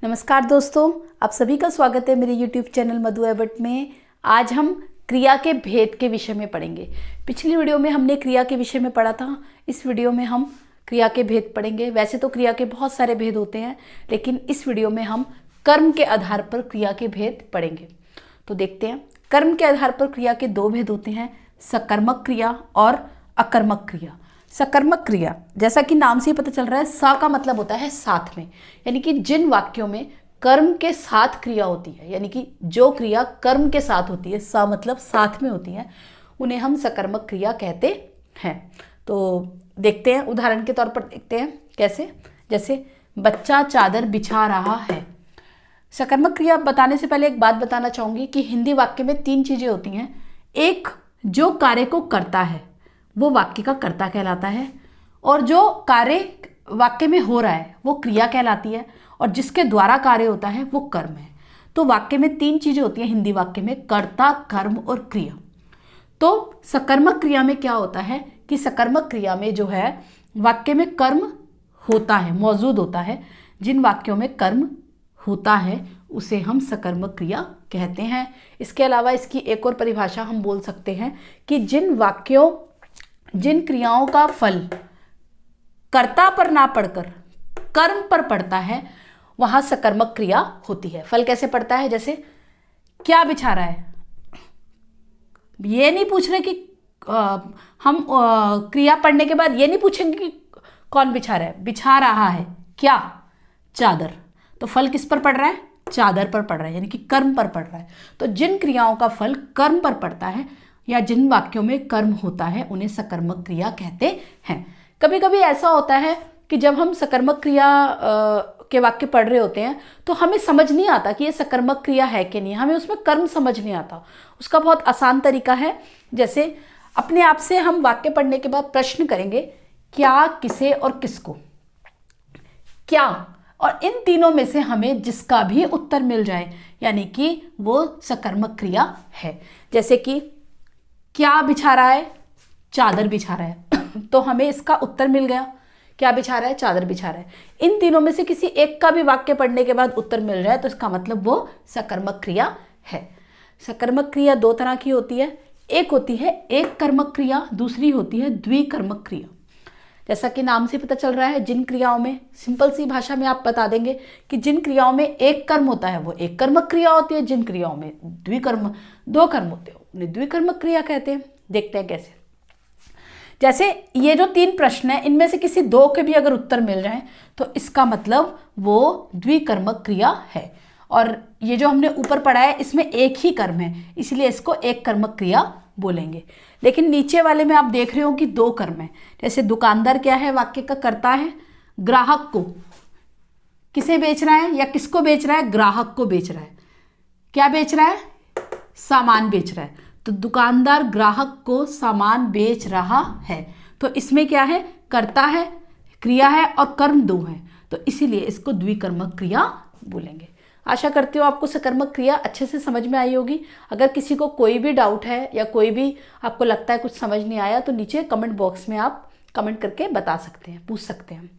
नमस्कार दोस्तों, आप सभी का स्वागत है मेरे YouTube चैनल मधु एबट में। आज हम क्रिया के भेद के विषय में पढ़ेंगे। पिछली वीडियो में हमने क्रिया के विषय में पढ़ा था, इस वीडियो में हम क्रिया के भेद पढ़ेंगे। वैसे तो क्रिया के बहुत सारे भेद होते हैं, लेकिन इस वीडियो में हम कर्म के आधार पर क्रिया के भेद पढ़ेंगे। तो देखते हैं, कर्म के आधार पर क्रिया के दो भेद होते हैं, सकर्मक क्रिया और अकर्मक क्रिया। सकर्मक क्रिया, जैसा कि नाम से ही पता चल रहा है, सा का मतलब होता है साथ में, यानी कि जिन वाक्यों में कर्म के साथ क्रिया होती है, यानी कि जो क्रिया कर्म के साथ होती है, सा मतलब साथ में होती है, उन्हें हम सकर्मक क्रिया कहते हैं। तो देखते हैं, उदाहरण के तौर पर देखते हैं कैसे। जैसे बच्चा चादर बिछा रहा है। सकर्मक क्रिया बताने से पहले एक बात बताना चाहूँगी कि हिंदी वाक्य में तीन चीज़ें होती हैं। एक, जो कार्य को करता है वो वाक्य का कर्ता कहलाता है, और जो कार्य वाक्य में हो रहा है वो क्रिया कहलाती है, और जिसके द्वारा कार्य होता है वो कर्म है। तो वाक्य में तीन चीज़ें होती हैं हिंदी वाक्य में, कर्ता, कर्म और क्रिया। तो सकर्मक क्रिया में क्या होता है कि सकर्मक क्रिया में जो है वाक्य में कर्म होता है, मौजूद होता है। जिन वाक्यों में कर्म होता है उसे हम सकर्मक क्रिया कहते हैं। इसके अलावा इसकी एक और परिभाषा हम बोल सकते हैं कि जिन क्रियाओं का फल कर्ता पर ना पड़कर कर्म पर पड़ता है वहां सकर्मक क्रिया होती है। फल कैसे पड़ता है? जैसे क्या बिछा रहा है, ये नहीं पूछ रहे कि हम क्रिया पढ़ने के बाद ये नहीं पूछेंगे कि कौन बिछा रहा है। बिछा रहा है क्या? चादर। तो फल किस पर पड़ रहा है? चादर पर पड़ रहा है, यानी कि कर्म पर पड़ रहा है। तो जिन क्रियाओं का फल कर्म पर पड़ता है या जिन वाक्यों में कर्म होता है उन्हें सकर्मक क्रिया कहते हैं। कभी कभी ऐसा होता है कि जब हम सकर्मक क्रिया के वाक्य पढ़ रहे होते हैं तो हमें समझ नहीं आता कि ये सकर्मक क्रिया है कि नहीं, हमें उसमें कर्म समझ नहीं आता। उसका बहुत आसान तरीका है, जैसे अपने आप से हम वाक्य पढ़ने के बाद प्रश्न करेंगे, क्या, किसे और किसको। क्या और इन तीनों में से हमें जिसका भी उत्तर मिल जाए यानी कि वो सकर्मक क्रिया है। जैसे कि क्या बिछा रहा है? चादर बिछा रहा है। तो हमें इसका उत्तर मिल गया, क्या बिछा रहा है? चादर बिछा रहा है। इन तीनों में से किसी एक का भी वाक्य पढ़ने के बाद उत्तर मिल जाए तो इसका मतलब वो सकर्मक क्रिया है। सकर्मक क्रिया दो तरह की होती है, एक होती है एक कर्मक क्रिया, दूसरी होती है द्विकर्मक क्रिया। जैसा कि नाम से पता चल रहा है, जिन क्रियाओं में, सिंपल सी भाषा में आप बता देंगे कि जिन क्रियाओं में एक कर्म होता है वो एक कर्मक क्रिया होती है, जिन क्रियाओं में दो कर्म होते हैं उन्हें द्विकर्मक क्रिया कहते हैं। देखते हैं कैसे। जैसे ये जो तीन प्रश्न है इनमें से किसी दो के भी अगर उत्तर मिल जाए तो इसका मतलब वो द्विकर्मक क्रिया है। और ये जो हमने ऊपर पढ़ा है इसमें एक ही कर्म है, इसलिए इसको एक कर्मक क्रिया बोलेंगे। लेकिन नीचे वाले में आप देख रहे हो कि दो कर्म है। जैसे दुकानदार क्या है? वाक्य का कर्ता है। ग्राहक को किसे बेच रहा है या किसको बेच रहा है? ग्राहक को बेच रहा है। क्या बेच रहा है? सामान बेच रहा है। तो दुकानदार ग्राहक को सामान बेच रहा है। तो इसमें क्या है? कर्ता है, क्रिया है और कर्म दो है, तो इसीलिए इसको द्विकर्मक क्रिया बोलेंगे। आशा करती हूँ आपको सकर्मक क्रिया अच्छे से समझ में आई होगी। अगर किसी को कोई भी डाउट है या कोई भी आपको लगता है कुछ समझ नहीं आया तो नीचे कमेंट बॉक्स में आप कमेंट करके बता सकते हैं, पूछ सकते हैं।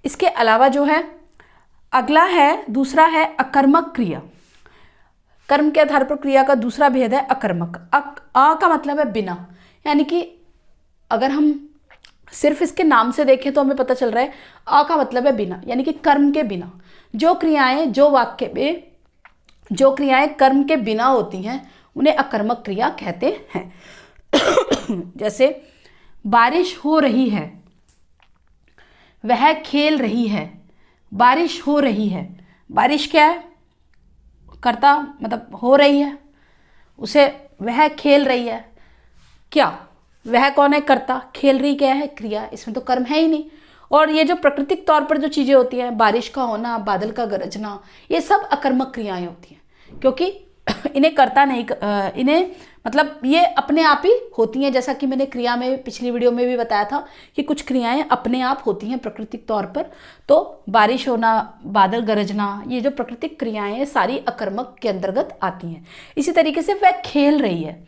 इसके अलावा जो है अगला है, दूसरा है अकर्मक क्रिया। कर्म के आधार पर क्रिया का दूसरा भेद है अकर्मक। अ का मतलब है बिना, यानी कि अगर हम सिर्फ इसके नाम से देखें तो हमें पता चल रहा है अ का मतलब है बिना, यानी कि कर्म के बिना। जो क्रियाएं, जो वाक्य में जो क्रियाएं कर्म के बिना होती हैं उन्हें अकर्मक क्रिया कहते हैं। जैसे बारिश हो रही है, वह खेल रही है। बारिश हो रही है, बारिश क्या है? कर्ता, मतलब हो रही है उसे, वह खेल रही है। क्या? वह कौन है? कर्ता। खेल रही क्या है? क्रिया। इसमें तो कर्म है ही नहीं। और ये जो प्राकृतिक तौर पर जो चीज़ें होती हैं, बारिश का होना, बादल का गरजना, ये सब अकर्मक क्रियाएं होती हैं, क्योंकि इन्हें कर्ता नहीं, इन्हें मतलब ये अपने आप ही होती हैं। जैसा कि मैंने क्रिया में पिछली वीडियो में भी बताया था कि कुछ क्रियाएं अपने आप होती हैं प्राकृतिक तौर पर। तो बारिश होना, बादल गरजना, ये जो प्राकृतिक क्रियाएं हैं सारी अकर्मक के अंतर्गत आती हैं। इसी तरीके से वह खेल रही है,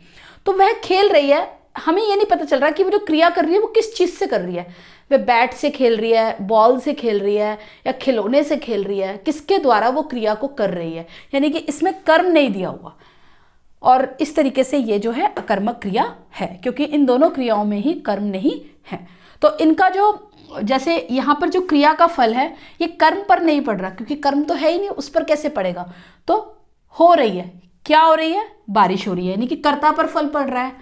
तो वह खेल रही है, हमें ये नहीं पता चल रहा कि वो जो क्रिया कर रही है वो किस चीज़ से कर रही है। वह बैट से खेल रही है, बॉल से खेल रही है या खिलौने से खेल रही है, किसके द्वारा वो क्रिया को कर रही है, यानी कि इसमें कर्म नहीं दिया हुआ। और इस तरीके से ये जो है अकर्मक क्रिया है, क्योंकि इन दोनों क्रियाओं में ही कर्म नहीं है। तो इनका जो जैसे यहाँ पर जो क्रिया का फल है ये कर्म पर नहीं पड़ रहा, क्योंकि कर्म तो है ही नहीं, उस पर कैसे पड़ेगा। तो हो रही है, क्या हो रही है, बारिश हो रही है, यानी कि कर्ता पर फल पड़ रहा है।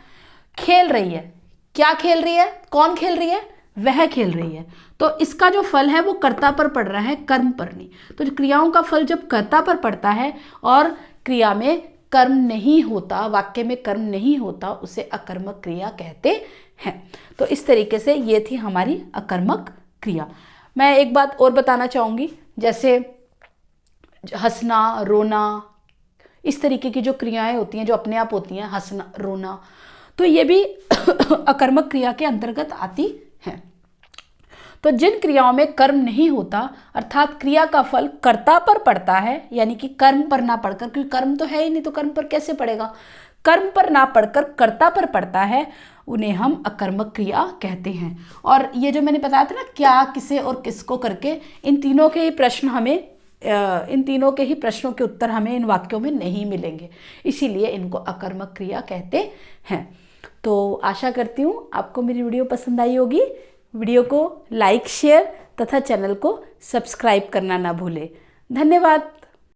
खेल रही है, क्या खेल रही है, कौन खेल रही है, वह खेल रही है। तो इसका जो फल है वो कर्ता पर पड़ रहा है, कर्म पर नहीं। तो जो क्रियाओं का फल जब कर्ता पर पड़ता है और क्रिया में कर्म नहीं होता, वाक्य में कर्म नहीं होता, उसे अकर्मक क्रिया कहते हैं। तो इस तरीके से ये थी हमारी अकर्मक क्रिया। मैं एक बात और बताना चाहूँगी, जैसे हंसना, रोना, इस तरीके की जो क्रियाएं होती हैं जो अपने आप होती हैं, हंसना, रोना, तो ये भी अकर्मक क्रिया के अंतर्गत आती हैं। तो जिन क्रियाओं में कर्म नहीं होता, अर्थात क्रिया का फल कर्ता पर पड़ता है, यानी कि कर्म पर ना पड़कर, क्योंकि कर्म तो है ही नहीं तो कर्म पर कैसे पड़ेगा, कर्म पर ना पड़कर कर्ता पर पड़ता है, उन्हें हम अकर्मक क्रिया कहते हैं। और ये जो मैंने बताया था ना, क्या, किसे और किसको करके, इन तीनों के ही प्रश्न हमें इन तीनों के ही प्रश्नों के उत्तर हमें इन वाक्यों में नहीं मिलेंगे, इसीलिए इनको अकर्मक क्रिया कहते हैं। तो आशा करती हूँ आपको मेरी वीडियो पसंद आई होगी। वीडियो को लाइक, शेयर तथा चैनल को सब्सक्राइब करना ना भूलें। धन्यवाद।